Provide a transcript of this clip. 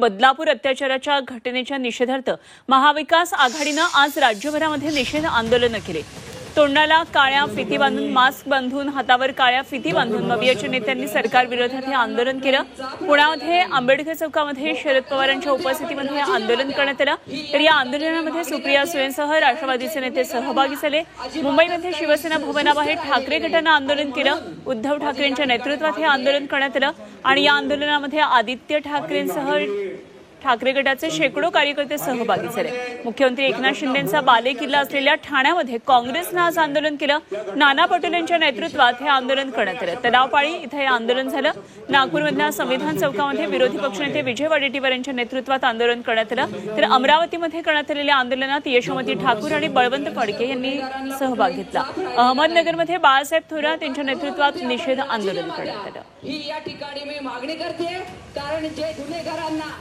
बदलापूर अत्याचाराच्या घटनेच्या निषेधार्थ महाविकास आघाडीनं आज राज्यभरामध्ये निषेध आंदोलन केले। तोंडाला काळ्या फिती बांधून, मास्क बांधून, हातावर काळ्या फिती बांधून मवियाच्या नेत्यांनी सरकार विरोधात हे आंदोलन केलं। पुण्यामध्ये आंबेडकर चौकामध्ये शरद पवारांच्या उपस्थितीमध्ये आंदोलन करण्यात आलं। तर या आंदोलनामध्ये सुप्रिया सुळेंसह राष्ट्रवादीचे नेते सहभागी झाले। मुंबईमध्ये शिवसेना भवनाबाहेर ठाकरे गटानं आंदोलन केलं। उद्धव ठाकरेंच्या नेतृत्वात हे आंदोलन करण्यात आलं आणि या आंदोलनामध्ये आदित्य ठाकरेंसह ठाकरे गटाचे शेकडो कार्यकर्ते सहभागी झाले। मुख्यमंत्री एकनाथ शिंदेंचा बालेकिल्ला असलेल्या ठाण्यामध्ये काँग्रेसनं आज आंदोलन केलं। नाना पटोलेंच्या नेतृत्वात हे आंदोलन करण्यात आलं। तलावपाळी इथे हे आंदोलन झालं। नागपूरमधल्या संविधान चौकामध्ये विरोधी पक्षनेते विजय वडेट्टीवार यांच्या नेतृत्वात आंदोलन करण्यात आलं। तर अमरावतीमध्ये करण्यात आलेल्या आंदोलनात यशोमती ठाकूर आणि बळवंत फडके यांनी सहभाग घेतला। अहमदनगरमध्ये बाळासाहेब थोरात यांच्या नेतृत्वात निषेध आंदोलन करण्यात आलं। ही या ठिकाणी मी मागणी करते, कारण जे गुन्हेगारांना